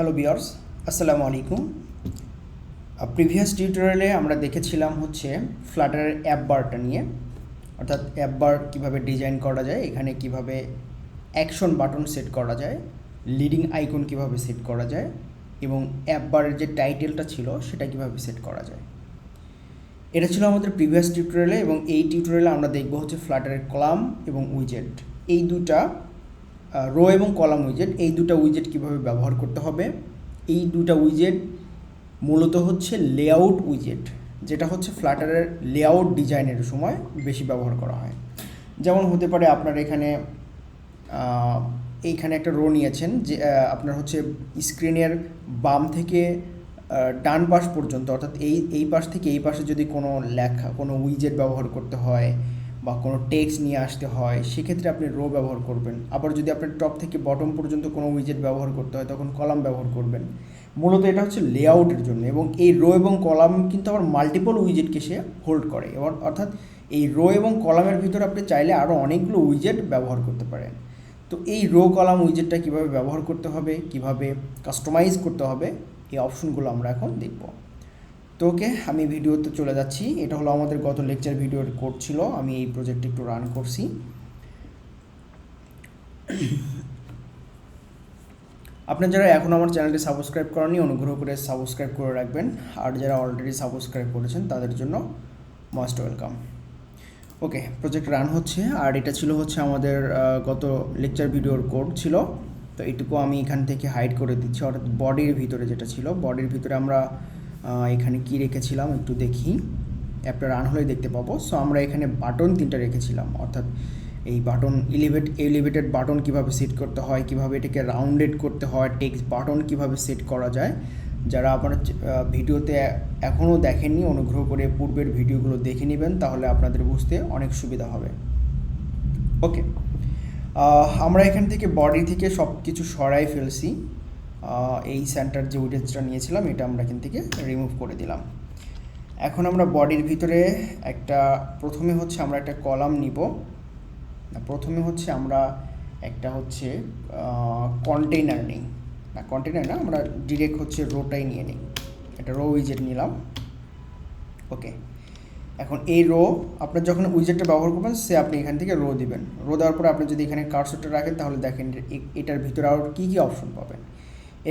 Hello viewers, আসসালামু আলাইকুম। Previous টিউটোরিয়ালে আমরা দেখেছিলাম হচ্ছে ফ্লাটারের অ্যাপ বারটা নিয়ে, অর্থাৎ অ্যাপ বার কীভাবে ডিজাইন করা যায়, এখানে কিভাবে অ্যাকশন বাটন সেট করা যায়, লিডিং আইকন কিভাবে সেট করা যায় এবং অ্যাপ বারের যে টাইটেলটা ছিল সেটা কিভাবে সেট করা যায়। এটা ছিল আমাদের প্রিভিয়াস টিউটোরিয়ালে এবং এই টিউটোরিয়ালে আমরা দেখব হচ্ছে ফ্লাটারের কলাম এবং উইজেট, এই দুটা রো এবং কলাম উইজেট, এই দুটো উইজেট কীভাবে ব্যবহার করতে হবে। এই দুটো উইজেট মূলত হচ্ছে লেআউট উইজেট, যেটা হচ্ছে ফ্লাটারের লেআউট ডিজাইনের সময় বেশি ব্যবহার করা হয়। যেমন হতে পারে আপনার এইখানে একটা রো নিয়েছেন, যে আপনার হচ্ছে স্ক্রিনের বাম থেকে ডান পাশ পর্যন্ত, অর্থাৎ এই পাশ থেকে এই পাশে যদি কোনো লেখা, কোনো উইজেট ব্যবহার করতে হয় বা কোনো টেক্সট নিয়ে আসতে হয়, সেক্ষেত্রে আপনি রো ব্যবহার করবেন। আবার যদি আপনার টপ থেকে বটম পর্যন্ত কোনো উইজেট ব্যবহার করতে হয় তখন কলাম ব্যবহার করবেন। মূলত এটা হচ্ছে লেআউটের জন্য, এবং এই রো এবং কলাম কিন্তু আবার মাল্টিপল উইজেটকে সে হোল্ড করে, এবং অর্থাৎ এই রো এবং কলামের ভিতরে আপনি চাইলে আরও অনেকগুলো উইজেট ব্যবহার করতে পারেন। তো এই রো কলাম উইজেটটা কীভাবে ব্যবহার করতে হবে, কিভাবে কাস্টমাইজ করতে হবে, এই অপশনগুলো আমরা এখন দেখব। তো ওকে, আমি ভিডিওতে চলে যাচ্ছি। এটা হলো আমাদের গত লেকচার ভিডিওর কোড ছিল, আমি এই প্রজেক্টে একটু রান করছি। আপনার যারা এখন আমার চ্যানেলটি সাবস্ক্রাইব করেননি, অনুগ্রহ করে সাবস্ক্রাইব করে রাখবেন, আর যারা অলরেডি সাবস্ক্রাইব করেছেন তাদের জন্য মোস্ট ওয়েলকাম। ওকে, প্রজেক্ট রান হচ্ছে, আর এটা ছিল হচ্ছে আমাদের গত লেকচার ভিডিওর কোড ছিল। তো এইটুকু আমি এখান থেকে হাইড করে দিচ্ছি, অর্থাৎ বডির ভিতরে যেটা ছিল, বডির ভিতরে আমরা এখানে কি রেখেছিলাম একটু দেখি, অ্যাপটা রান হলেই দেখতে পাবো। সো আমরা এখানে বাটন 3টা রেখেছিলাম, অর্থাৎ এই বাটন এলিভেটেড বাটন কিভাবে সেট করতে হয়, কিভাবে এটাকে রাউন্ডেড করতে হয়, টেক্সট বাটন কিভাবে সেট করা যায়। যারা আপনারা ভিডিওতে এখনও দেখেননি, অনুগ্রহ করে পূর্বের ভিডিওগুলো দেখে নেবেন, তাহলে আপনাদের বুঝতে অনেক সুবিধা হবে। ওকে, আমরা এখান থেকে বডি থেকে সব কিছু সরাই ফেলছি। এই সেন্টার যে উইডজেটটা নিয়েছিলাম এটা আমরা এখান থেকে রিমুভ করে দিলাম। এখন আমরা বডির ভিতরে প্রথমে হচ্ছে আমরা একটা কলাম নিব, প্রথমে হচ্ছে আমরা একটা হচ্ছে কন্টেইনার নিই, না কন্টেইনার না, আমরা ডিরেক্ট হচ্ছে রোটাই নিয়ে নিই, একটা রো উইজেট নিলাম। ওকে, এখন এই রো আপনার যখন উইজেটটা ব্যবহার করবেন আপনি এখান থেকে রো দিবেন। রো দেওয়ার পরে আপনি যদি এখানে কার্সরটা রাখেন তাহলে দেখেন এটার ভিতরে আরও কী কী অপশন পাবেন।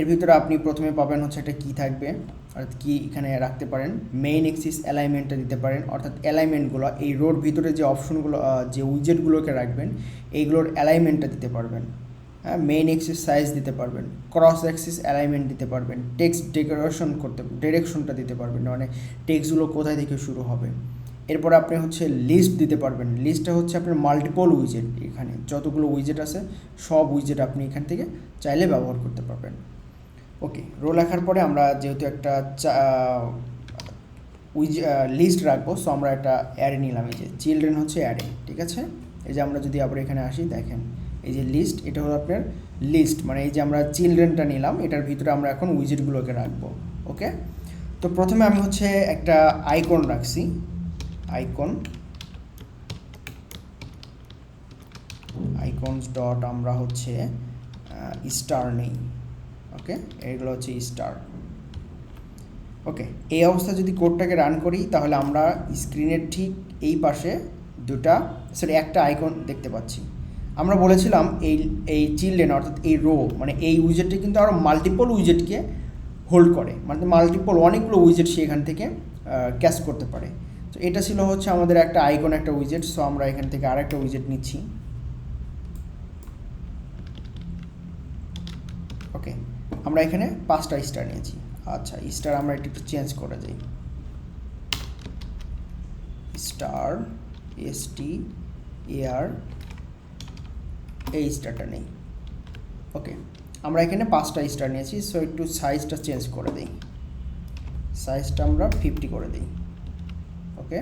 এর ভিতরে আপনি প্রথমে পাবেন হচ্ছে একটা কি থাকবে, অর্থাৎ কি এখানে রাখতে পারেন। মেইন এক্সিস অ্যালাইনমেন্টটা দিতে পারেন, অর্থাৎ অ্যালাইনমেন্টগুলো এই রোর ভিতরে যে অপশনগুলো, যে উইজেটগুলোকে রাখবেন এইগুলোর অ্যালাইনমেন্টটা দিতে পারবেন। হ্যাঁ, মেইন এক্সিস সাইজ দিতে পারবেন, ক্রস এক্সিস অ্যালাইনমেন্ট দিতে পারবেন, টেক্সট ডিরেকশনটা দিতে পারবেন, মানে টেক্সটগুলো কোথায় থেকে শুরু হবে। এরপর আপনি হচ্ছে লিস্ট দিতে পারবেন। লিস্টটা হচ্ছে আপনার মাল্টিপল উইজেট, এখানে যতগুলো উইজেট আছে সব উইজেট আপনি এখান থেকে চাইলে ব্যবহার করতে পারবেন। ওকে, রো লেখার পরে আমরা যেহেতু একটা লিস্ট রাখবো, সো আমরা একটা অ্যারে নিলাম, এই যে চিলড্রেন হচ্ছে অ্যারে, ঠিক আছে। এই যে আমরা যদি আবার এখানে আসি, দেখেন এই যে লিস্ট, এটা হলো আপনার লিস্ট, মানে এই যে আমরা চিলড্রেনটা নিলাম, এটার ভিতরে আমরা এখন উইজেটগুলোকে রাখবো। ওকে, তো প্রথমে আমি হচ্ছে একটা আইকন রাখছি, আইকনস ডট আমরা হচ্ছে স্টার নেই। ওকে, এইগুলো হচ্ছে স্টার। ওকে, এই অবস্থা যদি কোডটাকে রান করি তাহলে আমরা স্ক্রিনের ঠিক এই পাশে একটা আইকন দেখতে পাচ্ছি। আমরা বলেছিলাম এই চিলড্রেন অর্থাৎ এই রো, মানে এই উইজেটটা কিন্তু আরও মাল্টিপল উইজেটকে হোল্ড করে, মানে মাল্টিপল অনেকগুলো উইজেট সে এখান থেকে ক্যাচ করতে পারে। তো এটা ছিল হচ্ছে আমাদের একটা আইকন, একটা উইজেট। সো আমরা এখান থেকে আরেকটা উইজেট নিচ্ছি। ওকে, আমরা এখানে 5টা স্টার নিয়েছি। আচ্ছা, স্টার আমরা একটু চেঞ্জ করে যাই, স্টার STAR, এই স্টারটা নেই। ওকে, আমরা এখানে 5টা স্টার নিয়েছি। সো একটু সাইজটা চেঞ্জ করে দিই, সাইজটা আমরা 50 করে দিই। ওকে,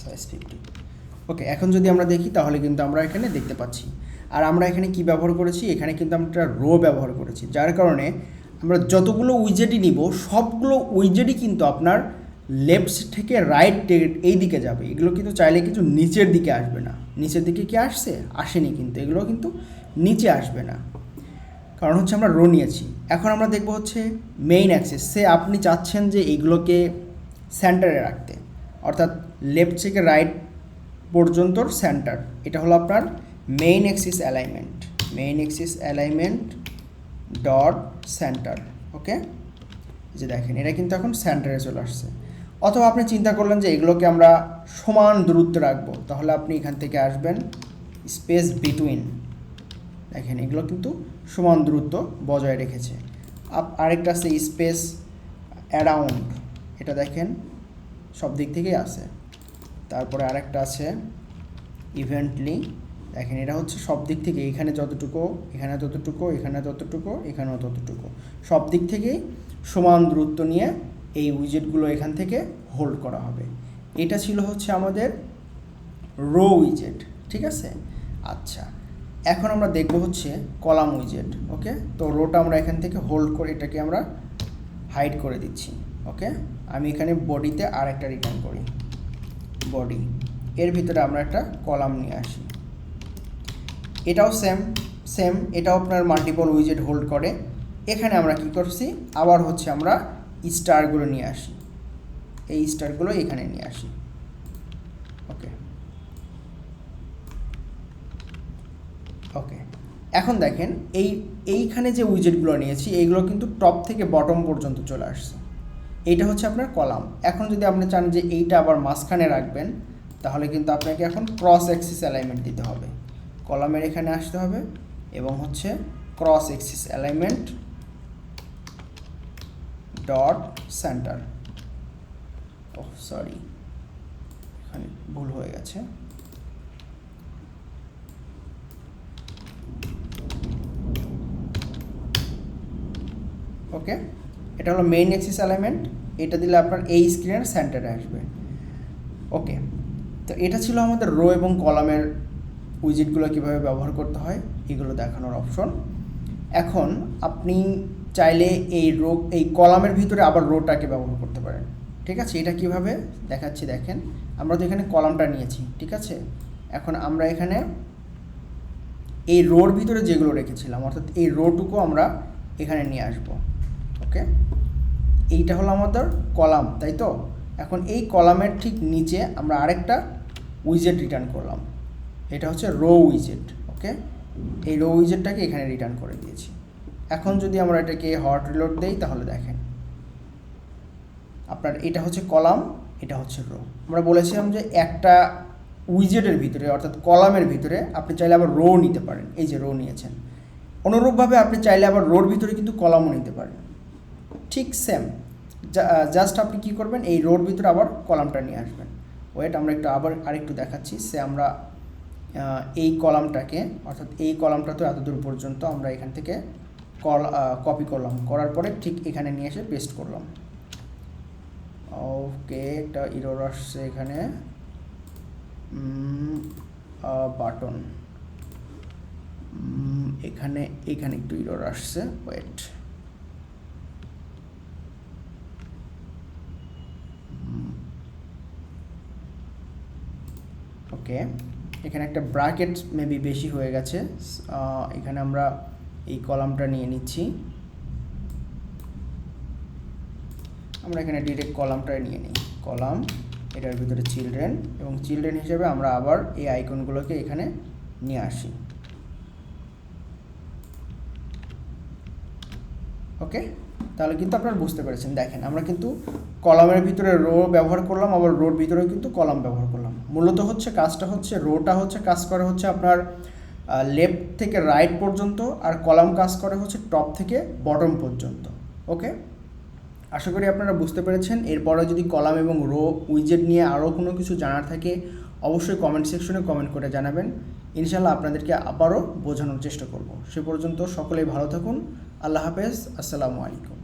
সাইজ 50। ওকে, এখন যদি আমরা দেখি তাহলে কিন্তু আমরা এখানে দেখতে পাচ্ছি। আর আমরা এখানে কি ব্যবহার করেছি, এখানে কিন্তু আমরা একটা রো ব্যবহার করেছি, যার কারণে আমরা যতগুলো উইজেটই নিব সবগুলো উইজেটই কিন্তু আপনার লেফট থেকে রাইট এই দিকে যাবে। এগুলো কিন্তু চাইলে কিছু নিচের দিকে আসবে না। নিচের দিকে কি আসছে? আসেনি, কিন্তু এগুলো কিন্তু নিচে আসবে না, কারণ হচ্ছে আমরা রো নিয়েছি। এখন আমরা দেখব হচ্ছে মেইন অ্যাক্সিস। সে আপনি চাচ্ছেন যে এইগুলোকে সেন্টারে রাখতে, অর্থাৎ লেফট থেকে রাইট পর্যন্তর সেন্টার। এটা হলো আপনার main axis alignment. Main axis alignment dot centre. Okay, যে দেখেন এটা কিন্তু এখন সেন্টারে চলে আসছে। অথবা আপনি চিন্তা করলেন যে এগুলোকে আমরা সমান দূরত্বে রাখবো, তাহলে আপনি এখান থেকে আসবেন স্পেস বিটুইন। দেখেন এগুলো কিন্তু সমান দূরত্ব বজায় রেখেছে। আরেকটা আছে স্পেস অ্যারাউন্ড, এটা দেখেন সব দিক থেকেই আছে। তারপরে আরেকটা আছে ইভেন্টলি, দেখেন এটা হচ্ছে সব দিক থেকে, এখানে যতটুকু, এখানে ততটুকু, এখানে ততটুকু, এখানেও ততটুকু, সব দিক থেকেই সমান দূরত্ব নিয়ে এই উইজেটগুলো এখান থেকে হোল্ড করা হবে। এটা ছিল হচ্ছে আমাদের রো উইজেট, ঠিক আছে। আচ্ছা, এখন আমরা দেখব হচ্ছে কলাম উইজেট। ওকে, তো রোটা আমরা এখান থেকে হোল্ড করে এটাকে আমরা হাইড করে দিচ্ছি। ওকে, আমি এখানে বডিতে আর একটা রিটার্ন করি, বডি, এর ভিতরে আমরা একটা কলাম নিয়ে আসি। এটাও সেম, এটাও আপনার মাল্টিপল উইজেট হোল্ড করে। এখানে আমরা কি করছি, আবার হচ্ছে আমরা স্টারগুলো নিয়ে আসি, এই স্টারগুলো এখানে নিয়ে আসি। ওকে, এখন দেখেন এইখানে যে উইজেটগুলো নিয়েছি এইগুলো কিন্তু টপ থেকে বটম পর্যন্ত চলে আসছে। এইটা হচ্ছে আপনার কলাম। এখন যদি আপনি চান যে এইটা আবার মাঝখানে রাখবেন, তাহলে কিন্তু আপনাকে এখন ক্রস অ্যাক্সিস অ্যালাইনমেন্ট দিতে হবে। কলামের এখানে আসতে হবে এবং হচ্ছে cross axis alignment dot centre. Oh sorry, এখানে ভুল হয়ে গেছে। ওকে, এটা হলো মেইন অ্যাক্সিস অ্যালাইনমেন্ট। এটা দিলে আপনার এই স্ক্রিনের সেন্টারে আসবে। ওকে, তো এটা ছিল আমাদের রো এবং কলামের উইজেটগুলো কীভাবে ব্যবহার করতে হয় এগুলো দেখানোর অপশন। এখন আপনি চাইলে এই কলামের ভিতরে আবার রোটাকে ব্যবহার করতে পারেন। ঠিক আছে, এটা কিভাবে দেখাচ্ছি দেখেন। আমরা তো এখানে কলামটা নিয়েছি, ঠিক আছে। এখন আমরা এখানে এই রোর ভিতরে যেগুলো রেখেছিলাম, অর্থাৎ এই রোটুকু আমরা এখানে নিয়ে আসব। ওকে, এইটা হলো আমাদের কলাম, তাই তো। এখন এই কলামের ঠিক নিচে আমরা আরেকটা উইজেট রিটার্ন করলাম, এটা হচ্ছে রো উইজেট। ওকে, এই রো উইজেটটাকে এখানে রিটার্ন করে দিয়েছি। এখন যদি আমরা এটাকে হট রিলোড দেই, তাহলে দেখেন আপনার এটা হচ্ছে কলাম, এটা হচ্ছে রো। আমরা বলেছিলাম যে একটা উইজেটের ভিতরে অর্থাৎ কলামের ভিতরে আপনি চাইলে আবার রো নিতে পারেন, এই যে রো নিয়েছেন। অনুরূপভাবে আপনি চাইলে আবার রোর ভিতরে কিন্তু কলামও নিতে পারেন, ঠিক সেম। জাস্ট আপনি কি করবেন, এই রোর ভিতরে আবার কলামটা নিয়ে আসবেন। ওয়েট, আমরা একটু আরেকটু দেখাচ্ছি। আমরা এই কলামটাকে, অর্থাৎ এই কলামটা তো এত দূর পর্যন্ত আমরা এখান থেকে কপি করলাম, করার পরে ঠিক এখানে নিয়ে এসে পেস্ট করলাম। ওকে, একটা এরর আসছে এখানে, বাটন, এখানে একটু এরর আসছে। ওয়েট, ওকে, এখানে একটা ব্র্যাকেট মেবি বেশি হয়ে গেছে। এখানে আমরা এই কলামটা নিয়ে নিচ্ছি, আমরা এখানে ডিরেক্ট কলামটাই নিয়ে নিই, কলাম, এটার ভিতরে চিলড্রেন, এবং চিলড্রেন হিসেবে আমরা আবার এই আইকনগুলোকে এখানে নিয়ে আসি। ওকে, তাহলে কিন্তু আপনারা বুঝতে পেরেছেন। দেখেন আমরা কিন্তু কলামের ভিতরে রো ব্যবহার করলাম, আবার রোর ভিতরেও কিন্তু কলাম ব্যবহার করলাম। মূলত হচ্ছে কাজটা হচ্ছে, রোটা হচ্ছে কাজ করে হচ্ছে আপনার লেফট থেকে রাইট পর্যন্ত, আর কলাম কাজ করে হচ্ছে টপ থেকে বটম পর্যন্ত। ওকে, আশা করি আপনারা বুঝতে পেরেছেন। এরপরে যদি কলাম এবং রো উইজেট নিয়ে আরও কোনো কিছু জানার থাকে অবশ্যই কমেন্ট সেকশনে কমেন্ট করে জানাবেন। ইনশাআল্লাহ আপনাদেরকে আবারও বোঝানোর চেষ্টা করব। সে পর্যন্ত সকলেই ভালো থাকুন। আল্লাহ হাফেজ, আসসালামু আলাইকুম।